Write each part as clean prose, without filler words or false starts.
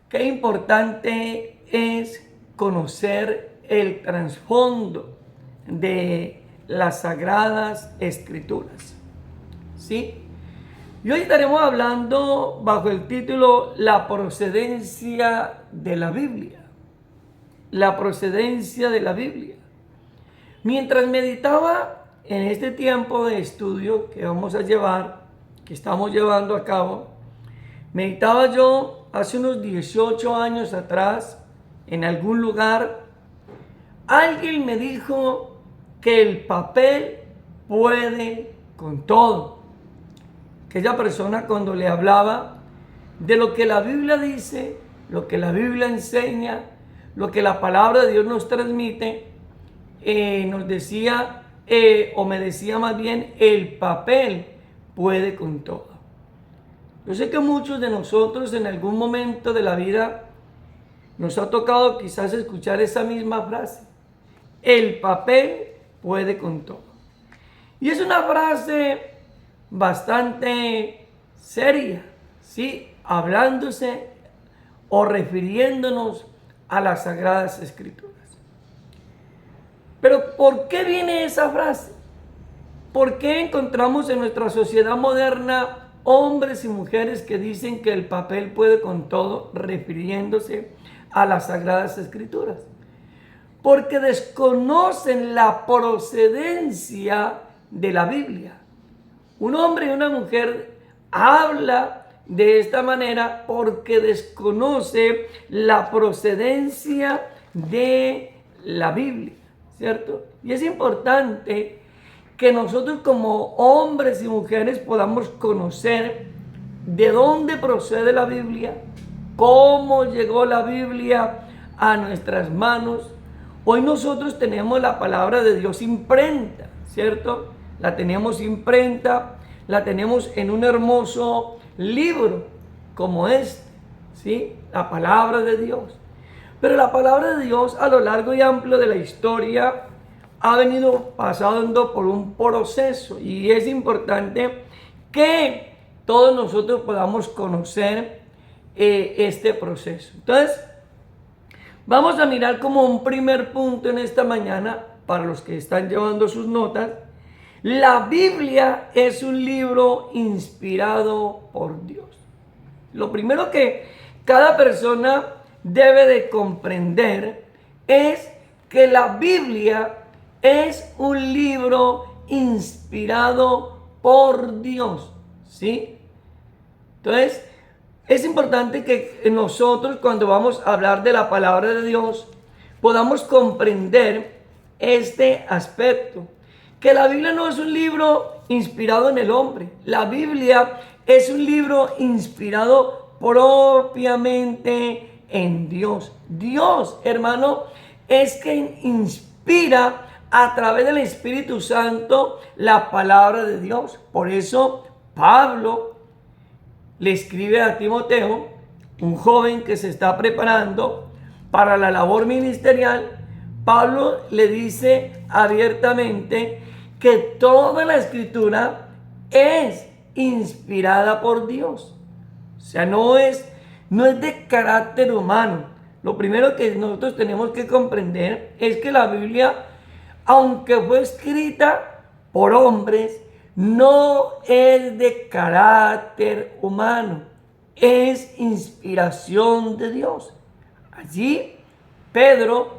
Qué importante es conocer el trasfondo de las Sagradas Escrituras. ¿Sí? Y hoy estaremos hablando bajo el título La procedencia de la Biblia. La procedencia de la Biblia. Mientras meditaba en este tiempo de estudio que estamos llevando a cabo, meditaba yo hace unos 18 años atrás, en algún lugar, alguien me dijo que el papel puede con todo. Aquella persona, cuando le hablaba de lo que la Biblia dice, lo que la Biblia enseña, lo que la palabra de Dios nos transmite, nos decía, o me decía más bien, el papel puede con todo. Yo sé que muchos de nosotros en algún momento de la vida nos ha tocado quizás escuchar esa misma frase. El papel puede con todo. Y es una frase bastante seria, ¿sí? Hablándose o refiriéndonos a las Sagradas Escrituras. Pero ¿por qué viene esa frase? ¿Por qué encontramos en nuestra sociedad moderna hombres y mujeres que dicen que el papel puede con todo, refiriéndose a las Sagradas Escrituras? Porque desconocen la procedencia de la Biblia. Un hombre y una mujer habla de esta manera porque desconoce la procedencia de la Biblia, ¿cierto? Y es importante que nosotros como hombres y mujeres podamos conocer de dónde procede la Biblia, cómo llegó la Biblia a nuestras manos. Hoy nosotros tenemos la palabra de Dios imprenta, ¿cierto? La tenemos imprenta, la tenemos en un hermoso libro como este, ¿sí? La palabra de Dios. Pero la palabra de Dios a lo largo y amplio de la historia ha venido pasando por un proceso y es importante que todos nosotros podamos conocer este proceso. Entonces, vamos a mirar como un primer punto en esta mañana, para los que están llevando sus notas. La Biblia es un libro inspirado por Dios. Lo primero que cada persona debe de comprender es que la Biblia es un libro inspirado por Dios, ¿sí? Entonces, es importante que nosotros, cuando vamos a hablar de la palabra de Dios, podamos comprender este aspecto. Que la Biblia no es un libro inspirado en el hombre. La Biblia es un libro inspirado propiamente en Dios. Dios, hermano, es quien inspira a través del Espíritu Santo la palabra de Dios. Por eso Pablo le escribe a Timoteo, un joven que se está preparando para la labor ministerial. Pablo le dice abiertamente que toda la Escritura es inspirada por Dios. O sea, no es de carácter humano. Lo primero que nosotros tenemos que comprender es que la Biblia, aunque fue escrita por hombres, no es de carácter humano, es inspiración de Dios. Allí Pedro,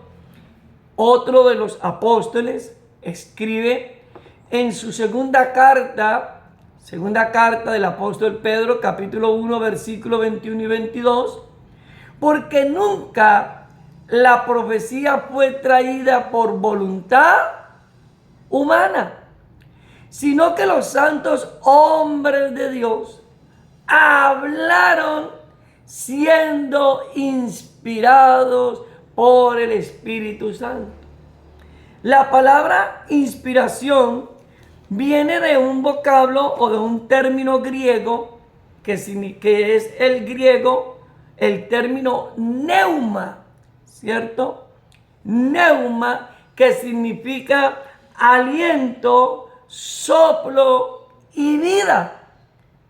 otro de los apóstoles, escribe en su segunda carta del apóstol Pedro, capítulo 1, versículos 21 y 22, porque nunca la profecía fue traída por voluntad humana, sino que los santos hombres de Dios hablaron siendo inspirados por el Espíritu Santo. La palabra inspiración viene de un vocablo o de un término griego que es el griego, el término neuma, ¿cierto? Neuma, que significa aliento, soplo y vida.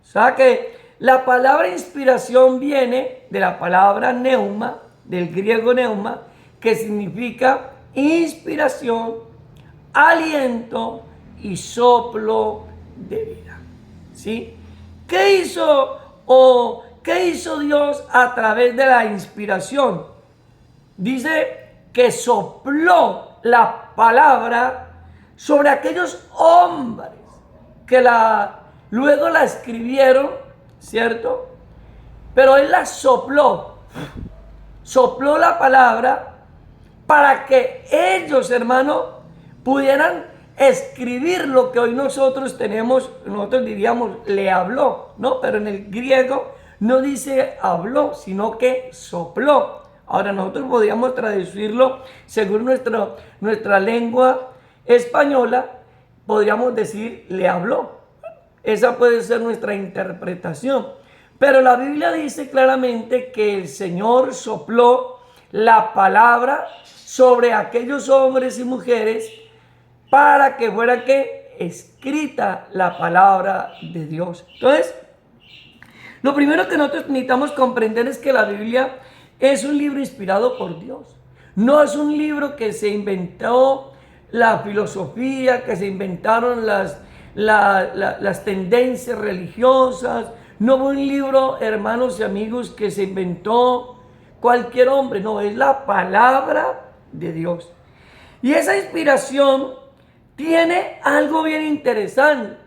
O sea que la palabra inspiración viene de la palabra neuma, del griego neuma, que significa inspiración, aliento y soplo de vida. ¿Sí? ¿Qué hizo Dios a través de la inspiración? Dice que sopló la palabra sobre aquellos hombres que luego la escribieron, ¿cierto? Pero Él la sopló la palabra para que ellos, hermano, pudieran escribir lo que hoy nosotros diríamos, le habló, ¿no? Pero en el griego no dice habló, sino que sopló. Ahora nosotros podríamos traducirlo según nuestra lengua española, podríamos decir le habló. Esa puede ser nuestra interpretación. Pero la Biblia dice claramente que el Señor sopló la palabra sobre aquellos hombres y mujeres para que fuera escrita la palabra de Dios. Entonces, lo primero que nosotros necesitamos comprender es que la Biblia es un libro inspirado por Dios. No es un libro que se inventó la filosofía, que se inventaron las tendencias religiosas. No fue un libro, hermanos y amigos, que se inventó cualquier hombre. No, es la palabra de Dios. Y esa inspiración tiene algo bien interesante,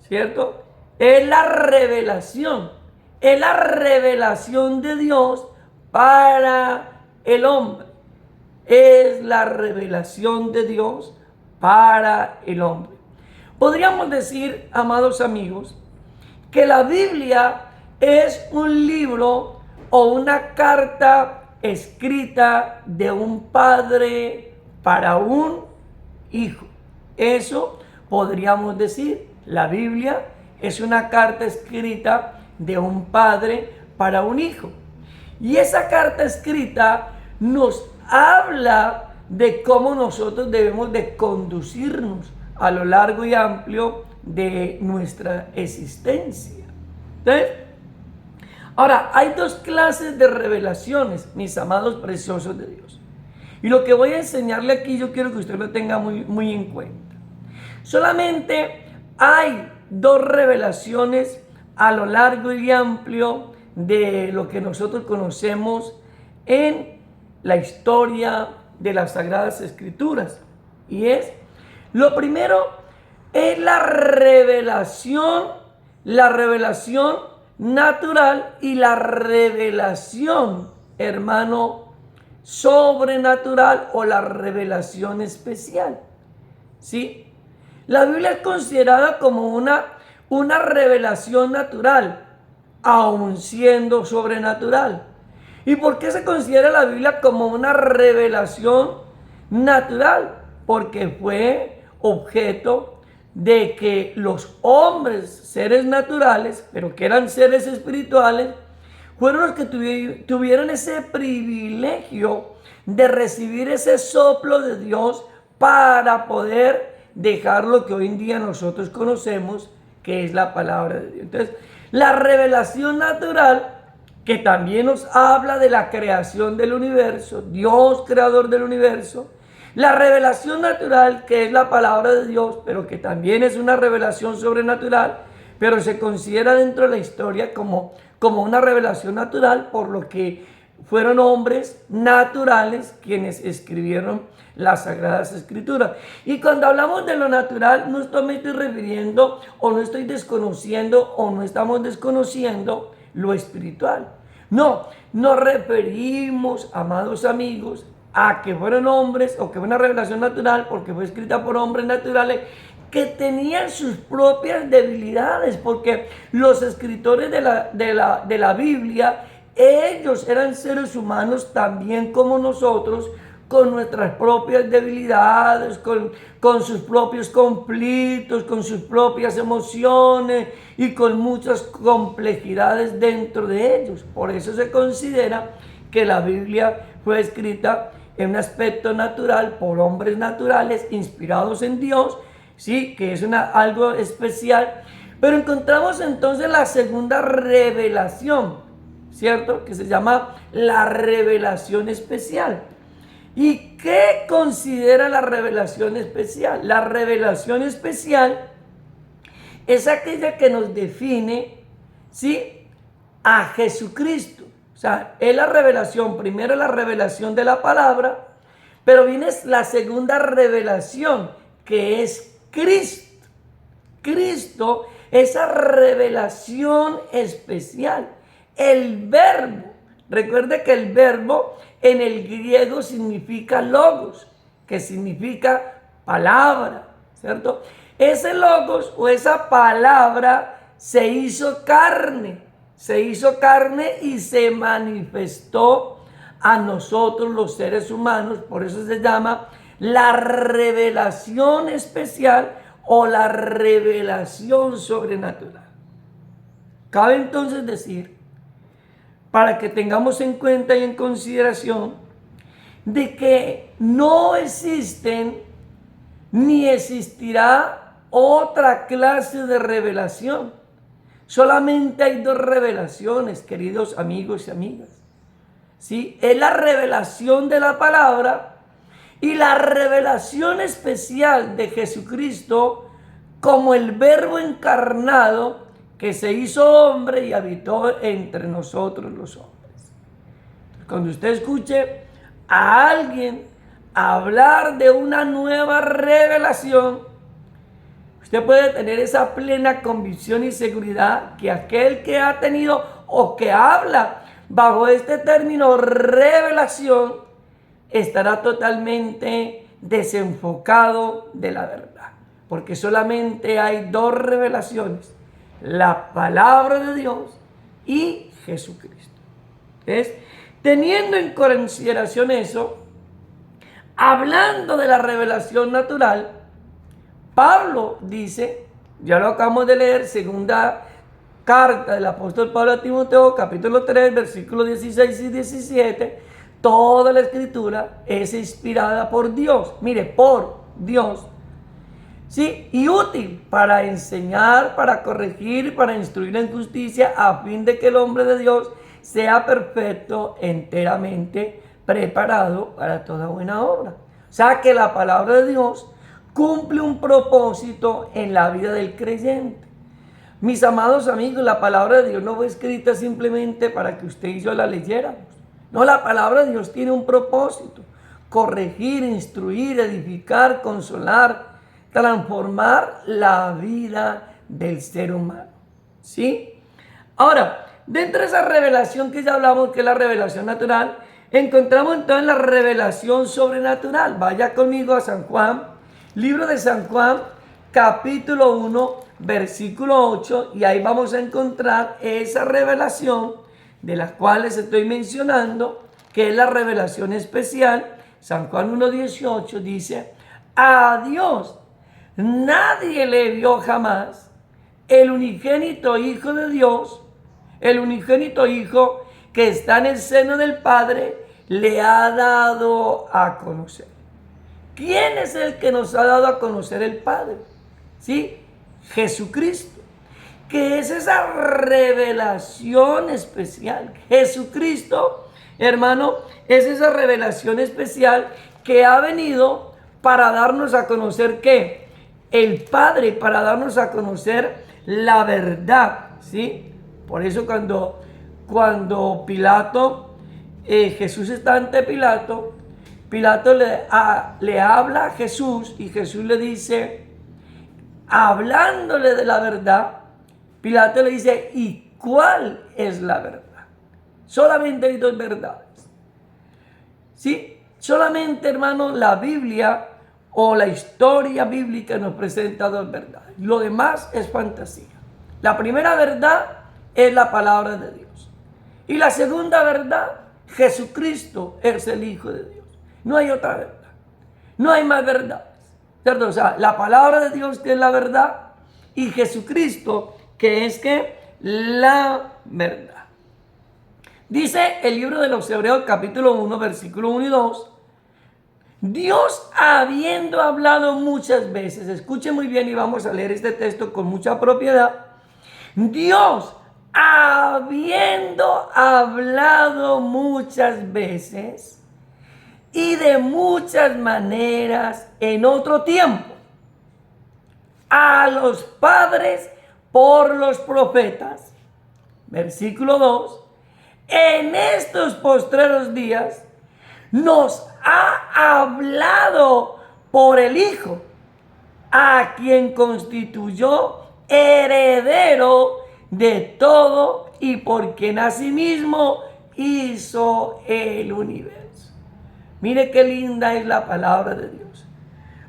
¿cierto? Es la revelación. Es la revelación de Dios para el hombre. Es la revelación de Dios para el hombre. Podríamos decir, amados amigos, que la Biblia es un libro o una carta escrita de un padre para un hijo. Eso podríamos decir. La Biblia es una carta escrita de un padre para un hijo. Y esa carta escrita nos habla de cómo nosotros debemos de conducirnos a lo largo y amplio de nuestra existencia. ¿Sí? Ahora, hay dos clases de revelaciones, mis amados preciosos de Dios. Y lo que voy a enseñarle aquí, yo quiero que usted lo tenga muy, muy en cuenta. Solamente hay dos revelaciones a lo largo y amplio de lo que nosotros conocemos en la historia de las Sagradas Escrituras. Y lo primero es la revelación natural y la revelación, hermano, sobrenatural o la revelación especial. ¿Sí? La Biblia es considerada como una revelación natural, aun siendo sobrenatural. ¿Y por qué se considera la Biblia como una revelación natural? Porque fue objeto de que los hombres, seres naturales, pero que eran seres espirituales, fueron los que tuvieron ese privilegio de recibir ese soplo de Dios para poder dejar lo que hoy en día nosotros conocemos, que es la palabra de Dios. Entonces, la revelación natural, que también nos habla de la creación del universo, Dios creador del universo. La revelación natural, que es la palabra de Dios, pero que también es una revelación sobrenatural, pero se considera dentro de la historia como una revelación natural, por lo que fueron hombres naturales quienes escribieron las Sagradas Escrituras. Y cuando hablamos de lo natural, no me estoy refiriendo o no estoy desconociendo o no estamos desconociendo lo espiritual. No, nos referimos, amados amigos, a que fueron hombres o que fue una revelación natural porque fue escrita por hombres naturales que tenían sus propias debilidades, porque los escritores de la Biblia, ellos eran seres humanos también como nosotros, con nuestras propias debilidades, con sus propios conflictos, con sus propias emociones y con muchas complejidades dentro de ellos. Por eso se considera que la Biblia fue escrita en un aspecto natural por hombres naturales inspirados en Dios, sí, que es algo especial. Pero encontramos entonces la segunda revelación, ¿cierto? Que se llama la revelación especial. ¿Y qué considera la revelación especial? La revelación especial es aquella que nos define, ¿sí?, a Jesucristo. O sea, es la revelación, primero la revelación de la palabra, pero viene la segunda revelación, que es Cristo. Cristo, esa revelación especial. El verbo, recuerde que el verbo en el griego significa logos, que significa palabra, ¿cierto? Ese logos o esa palabra se hizo carne y se manifestó a nosotros los seres humanos. Por eso se llama la revelación especial o la revelación sobrenatural. Cabe entonces decir, para que tengamos en cuenta y en consideración, de que no existen ni existirá otra clase de revelación. Solamente hay dos revelaciones, queridos amigos y amigas. ¿Sí? Es la revelación de la palabra y la revelación especial de Jesucristo como el Verbo encarnado que se hizo hombre y habitó entre nosotros los hombres. Cuando usted escuche a alguien hablar de una nueva revelación, usted puede tener esa plena convicción y seguridad que aquel que ha tenido o que habla bajo este término revelación estará totalmente desenfocado de la verdad. Porque solamente hay dos revelaciones: la palabra de Dios y Jesucristo. ¿Ves? Teniendo en consideración eso, hablando de la revelación natural, Pablo dice, ya lo acabamos de leer, segunda carta del apóstol Pablo a Timoteo, capítulo 3, versículos 16 y 17, toda la escritura es inspirada por Dios. Mire, por Dios. Sí, y útil para enseñar, para corregir, para instruir en justicia, a fin de que el hombre de Dios sea perfecto, enteramente preparado para toda buena obra. O sea que la palabra de Dios cumple un propósito en la vida del creyente. Mis amados amigos, la palabra de Dios no fue escrita simplemente para que usted y yo la leyéramos. No, la palabra de Dios tiene un propósito: corregir, instruir, edificar, consolar, transformar la vida del ser humano. ¿Sí? Ahora, dentro de esa revelación que ya hablamos, que es la revelación natural, encontramos entonces la revelación sobrenatural. Vaya conmigo a San Juan, libro de San Juan, capítulo 1, versículo 8, y ahí vamos a encontrar esa revelación de las cuales estoy mencionando, que es la revelación especial. San Juan 1:18 dice: a Dios nadie le vio jamás, el unigénito Hijo de Dios, el unigénito Hijo que está en el seno del Padre, le ha dado a conocer. ¿Quién es el que nos ha dado a conocer el Padre? ¿Sí? Jesucristo, que es esa revelación especial. Jesucristo, hermano, es esa revelación especial que ha venido para darnos a conocer ¿qué? El Padre, para darnos a conocer la verdad, ¿sí? Por eso cuando Pilato, Jesús está ante Pilato, Pilato le habla a Jesús y Jesús le dice, hablándole de la verdad, Pilato le dice: ¿y cuál es la verdad? Solamente hay dos verdades. ¿Sí? Solamente, hermano, la Biblia o la historia bíblica nos presenta dos verdades. Lo demás es fantasía. La primera verdad es la palabra de Dios. Y la segunda verdad, Jesucristo es el Hijo de Dios. No hay otra verdad. No hay más verdades. ¿Cierto? O sea, la palabra de Dios, que es la verdad, y Jesucristo, que es que la verdad. Dice el libro de los Hebreos, capítulo 1, versículo 1 y 2. Dios, habiendo hablado muchas veces, escuche muy bien y vamos a leer este texto con mucha propiedad. Dios, habiendo hablado muchas veces y de muchas maneras en otro tiempo a los padres por los profetas. Versículo 2. En estos postreros días nos ha hablado por el Hijo, a quien constituyó heredero de todo y por quien asimismo hizo el universo. Mire qué linda es la palabra de Dios.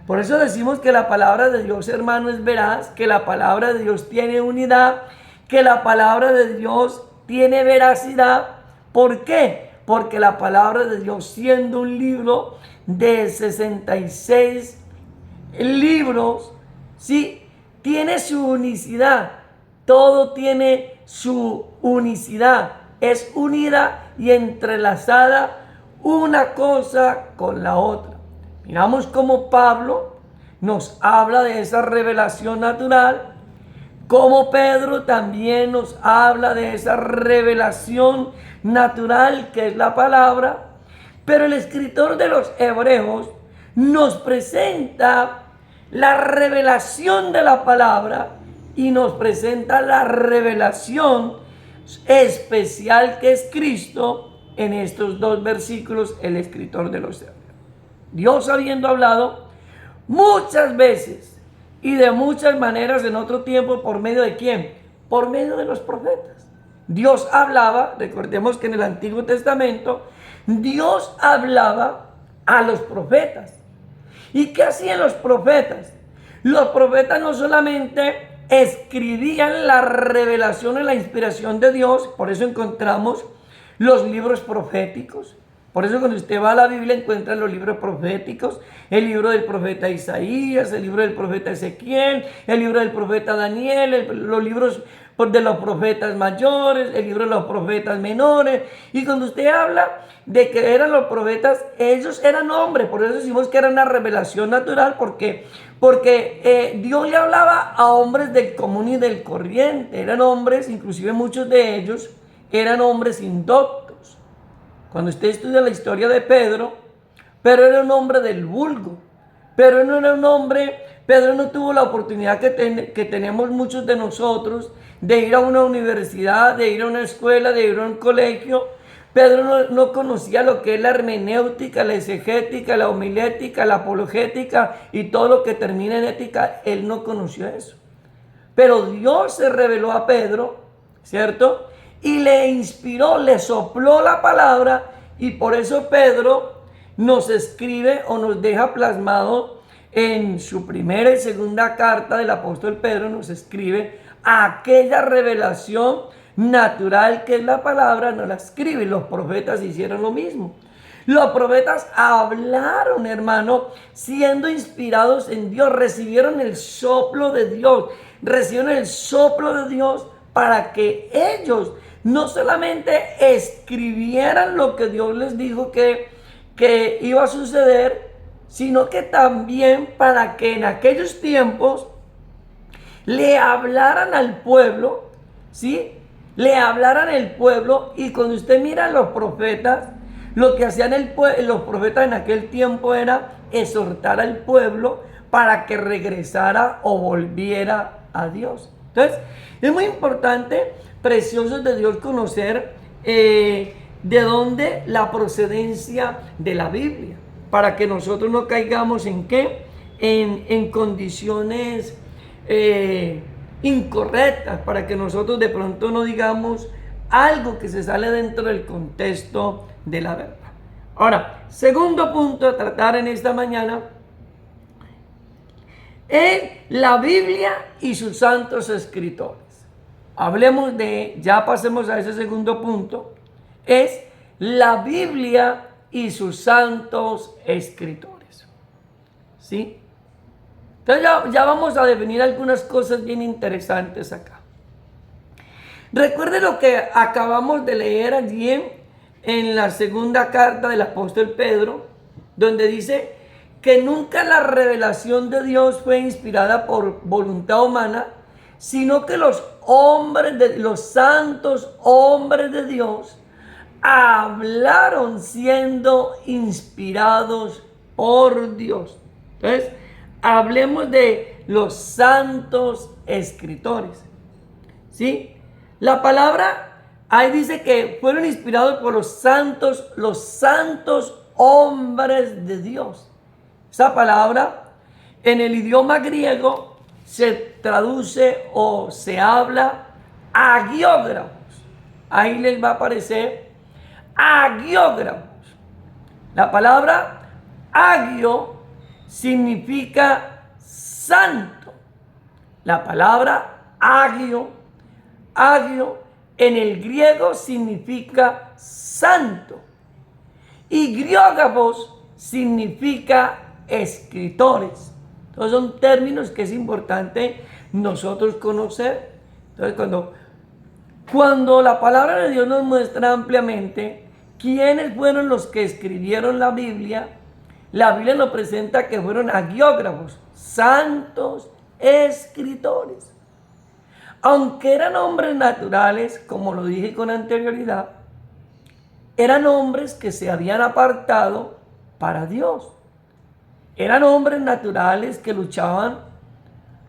Por eso decimos que la palabra de Dios, hermano, es veraz, que la palabra de Dios tiene unidad, que la palabra de Dios tiene veracidad. ¿Por qué? Porque la palabra de Dios, siendo un libro de 66 libros, ¿sí?, tiene su unicidad. Todo tiene su unicidad. Es unida y entrelazada una cosa con la otra. Miramos cómo Pablo nos habla de esa revelación natural, como Pedro también nos habla de esa revelación natural que es la palabra, pero el escritor de los Hebreos nos presenta la revelación de la palabra y nos presenta la revelación especial que es Cristo en estos dos versículos, el escritor de los Hebreos. Dios, habiendo hablado muchas veces y de muchas maneras en otro tiempo, ¿por medio de quién? Por medio de los profetas. Dios hablaba, recordemos que en el Antiguo Testamento, Dios hablaba a los profetas. ¿Y qué hacían los profetas? Los profetas no solamente escribían la revelación y la inspiración de Dios, por eso encontramos los libros proféticos. Por eso cuando usted va a la Biblia encuentra los libros proféticos, el libro del profeta Isaías, el libro del profeta Ezequiel, el libro del profeta Daniel, los libros de los profetas mayores, el libro de los profetas menores. Y cuando usted habla de que eran los profetas, ellos eran hombres, por eso decimos que era una revelación natural, porque Dios le hablaba a hombres del común y del corriente, eran hombres, inclusive muchos de ellos eran hombres indoctos. Cuando usted estudia la historia de Pedro era un hombre del vulgo. Pedro no tuvo la oportunidad que tenemos muchos de nosotros de ir a una universidad, de ir a una escuela, de ir a un colegio. Pedro no conocía lo que es la hermenéutica, la exegética, la homilética, la apologética y todo lo que termina en ética. Él no conoció eso. Pero Dios se reveló a Pedro, ¿cierto?, y le inspiró, le sopló la palabra, y por eso Pedro nos escribe o nos deja plasmado en su primera y segunda carta del apóstol Pedro, nos escribe aquella revelación natural que es la palabra, nos la escribe. Los profetas hicieron lo mismo. Los profetas hablaron, hermano, siendo inspirados en Dios, recibieron el soplo de Dios, para que ellos no solamente escribieran lo que Dios les dijo que iba a suceder, sino que también para que en aquellos tiempos le hablaran al pueblo, ¿sí? Le hablaran al pueblo. Y cuando usted mira a los profetas, lo que hacían los profetas en aquel tiempo era exhortar al pueblo para que regresara o volviera a Dios. Entonces, es muy importante, preciosos de Dios, conocer de dónde la procedencia de la Biblia, para que nosotros no caigamos en qué, en condiciones incorrectas, para que nosotros de pronto no digamos algo que se sale dentro del contexto de la verdad. Ahora, segundo punto a tratar en esta mañana es la Biblia y sus santos escritores. Hablemos ya pasemos a ese segundo punto, es la Biblia y sus santos escritores. ¿Sí? Entonces ya vamos a definir algunas cosas bien interesantes acá. Recuerde lo que acabamos de leer allí en la segunda carta del apóstol Pedro, donde dice que nunca la revelación de Dios fue inspirada por voluntad humana, sino que los santos hombres de Dios hablaron siendo inspirados por Dios. Entonces, hablemos de los santos escritores. ¿Sí? La palabra ahí dice que fueron inspirados por los santos hombres de Dios. Esa palabra en el idioma griego se traduce o se habla agiógrafos. Ahí les va a aparecer agiógrafos. La palabra agio significa santo. La palabra agio en el griego significa santo. Y griógrafos significa escritores. Entonces son términos que es importante nosotros conocer. Entonces cuando la palabra de Dios nos muestra ampliamente quiénes fueron los que escribieron la Biblia nos presenta que fueron agiógrafos, santos escritores. Aunque eran hombres naturales, como lo dije con anterioridad, eran hombres que se habían apartado para Dios. Eran hombres naturales que luchaban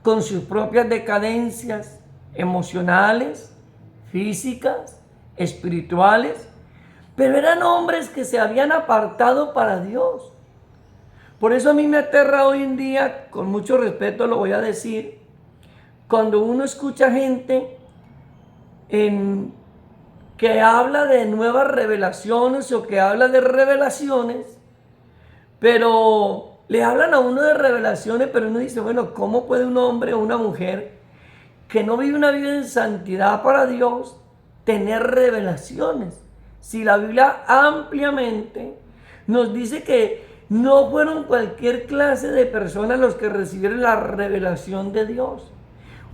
con sus propias decadencias emocionales, físicas, espirituales, pero eran hombres que se habían apartado para Dios. Por eso a mí me aterra hoy en día, con mucho respeto lo voy a decir, cuando uno escucha gente que habla de nuevas revelaciones o que habla de revelaciones, pero le hablan a uno de revelaciones, pero uno dice, bueno, ¿cómo puede un hombre o una mujer que no vive una vida en santidad para Dios tener revelaciones? Si la Biblia ampliamente nos dice que no fueron cualquier clase de personas los que recibieron la revelación de Dios.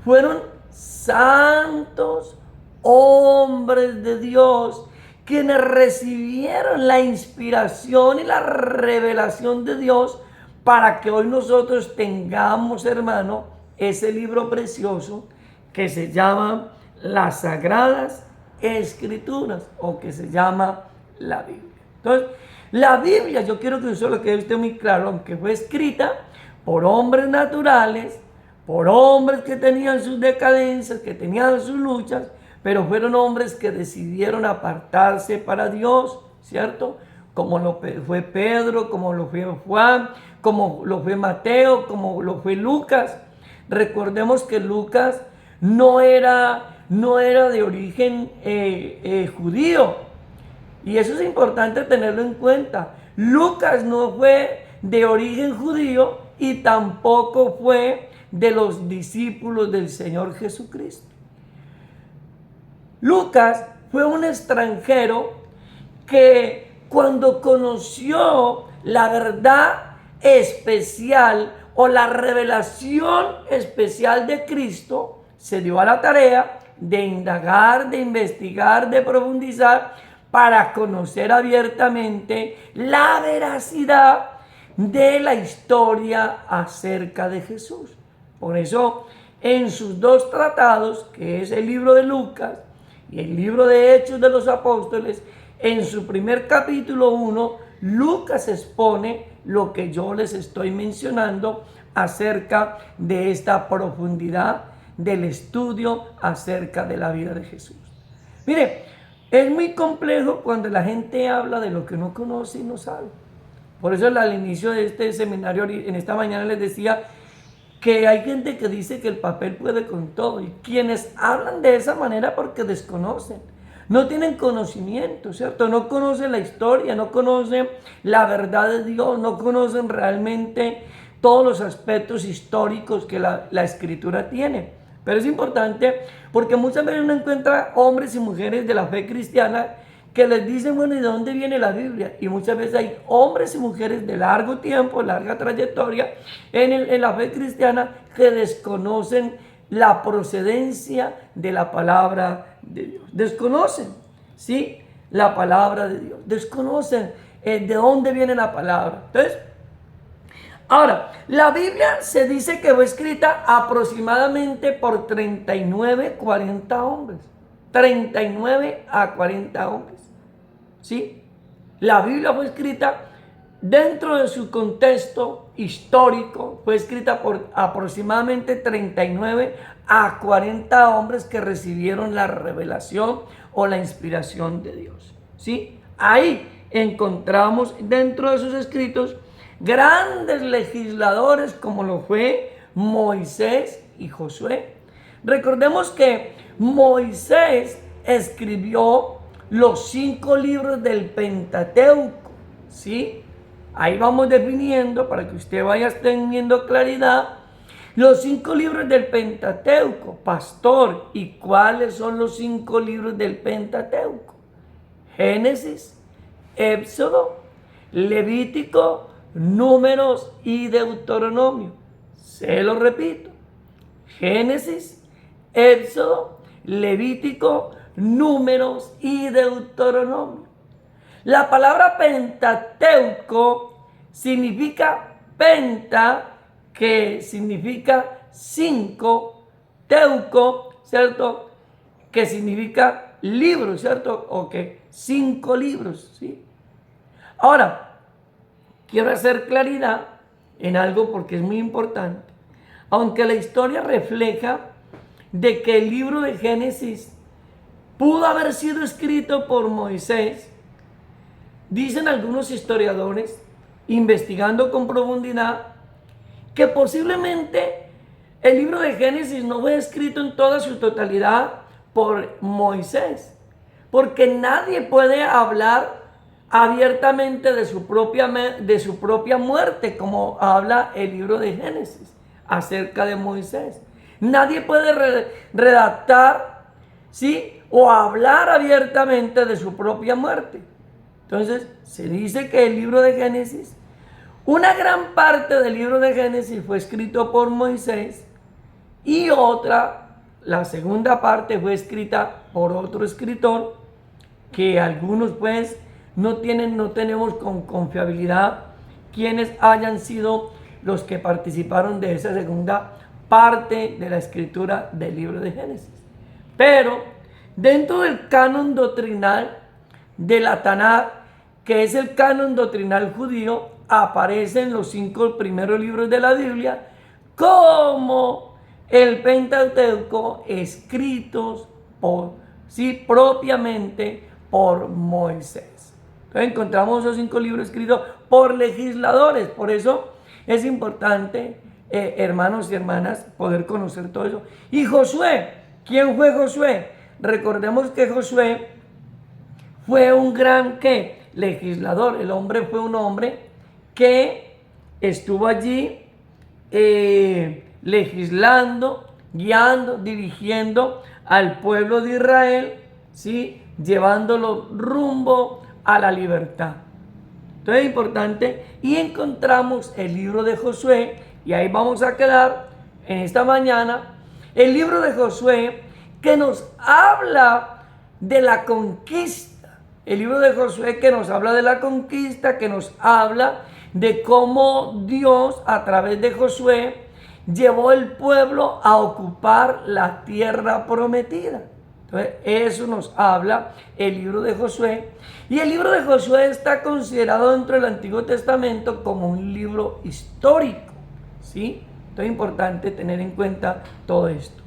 Fueron santos hombres de Dios quienes recibieron la inspiración y la revelación de Dios para que hoy nosotros tengamos, hermano, ese libro precioso que se llama las Sagradas Escrituras o que se llama la Biblia. Entonces, la Biblia, yo quiero que eso lo quede usted muy claro, aunque fue escrita por hombres naturales, por hombres que tenían sus decadencias, que tenían sus luchas, pero fueron hombres que decidieron apartarse para Dios, ¿cierto? Como lo fue Pedro, como lo fue Juan, como lo fue Mateo, como lo fue Lucas. Recordemos que Lucas no era de origen judío. Y eso es importante tenerlo en cuenta. Lucas no fue de origen judío y tampoco fue de los discípulos del Señor Jesucristo. Lucas fue un extranjero que cuando conoció la verdad especial o la revelación especial de Cristo, se dio a la tarea de indagar, de investigar, de profundizar para conocer abiertamente la veracidad de la historia acerca de Jesús. Por eso, en sus dos tratados, que es el libro de Lucas y el libro de Hechos de los Apóstoles, en su primer capítulo 1, Lucas expone lo que yo les estoy mencionando acerca de esta profundidad del estudio acerca de la vida de Jesús. Mire, es muy complejo cuando la gente habla de lo que no conoce y no sabe. Por eso al inicio de este seminario, en esta mañana les decía que hay gente que dice que el papel puede con todo. Y quienes hablan de esa manera porque desconocen. No tienen conocimiento, ¿cierto? No conocen la historia, no conocen la verdad de Dios, no conocen realmente todos los aspectos históricos que la Escritura tiene. Pero es importante porque muchas veces uno encuentra hombres y mujeres de la fe cristiana que les dicen, bueno, ¿y de dónde viene la Biblia? Y muchas veces hay hombres y mujeres de largo tiempo, larga trayectoria en la fe cristiana que desconocen la procedencia de la palabra de Dios. Desconocen, ¿sí? La palabra de Dios. Desconocen de dónde viene la palabra. Entonces, Ahora, la Biblia se dice que fue escrita aproximadamente por 39, 40 hombres. 39 a 40 hombres. ¿Sí? La Biblia fue escrita dentro de su contexto histórico, fue escrita por aproximadamente 39 a 40 hombres que recibieron la revelación o la inspiración de Dios. ¿Sí? Ahí encontramos dentro de sus escritos grandes legisladores como lo fue Moisés y Josué. Recordemos que Moisés escribió los 5 libros del Pentateuco, ¿sí? Ahí vamos definiendo para que usted vaya teniendo claridad los 5 libros del Pentateuco. Pastor, ¿y cuáles son los 5 libros del Pentateuco? Génesis, Éxodo, Levítico, Números y Deuteronomio. Se lo repito: Génesis, Éxodo, Levítico, Números y Deuteronomio. La palabra Pentateuco significa penta, que significa 5, teuco, ¿cierto? Que significa libro, ¿cierto? O que 5 libros, ¿sí? Ahora, quiero hacer claridad en algo porque es muy importante. Aunque la historia refleja de que el libro de Génesis pudo haber sido escrito por Moisés, dicen algunos historiadores, investigando con profundidad, que posiblemente el libro de Génesis no fue escrito en toda su totalidad por Moisés, porque nadie puede hablar abiertamente de su propia muerte, como habla el libro de Génesis acerca de Moisés. Nadie puede redactar, ¿sí?, o hablar abiertamente de su propia muerte. Entonces, se dice que el libro de Génesis, una gran parte del libro de Génesis fue escrito por Moisés y la segunda parte fue escrita por otro escritor que algunos pues no tenemos con confiabilidad quienes hayan sido los que participaron de esa segunda parte de la escritura del libro de Génesis. Pero dentro del canon doctrinal de la Tanaj, que es el canon doctrinal judío, aparecen los 5 primeros libros de la Biblia como el Pentateuco, escritos propiamente por Moisés. Entonces encontramos esos 5 libros escritos por legisladores. Por eso es importante, hermanos y hermanas, poder conocer todo eso. Y Josué, ¿quién fue Josué? Recordemos que Josué fue un gran legislador. El hombre fue un hombre que estuvo allí legislando, guiando, dirigiendo al pueblo de Israel, ¿sí?, llevándolo rumbo a la libertad. Entonces es importante, y encontramos el libro de Josué, y ahí vamos a quedar en esta mañana, el libro de Josué, que nos habla de la conquista. El libro de Josué que nos habla de la conquista, que nos habla de cómo Dios a través de Josué llevó el pueblo a ocupar la tierra prometida. Entonces eso nos habla el libro de Josué, y el libro de Josué está considerado dentro del Antiguo Testamento como un libro histórico, ¿sí? Entonces es importante tener en cuenta todo esto.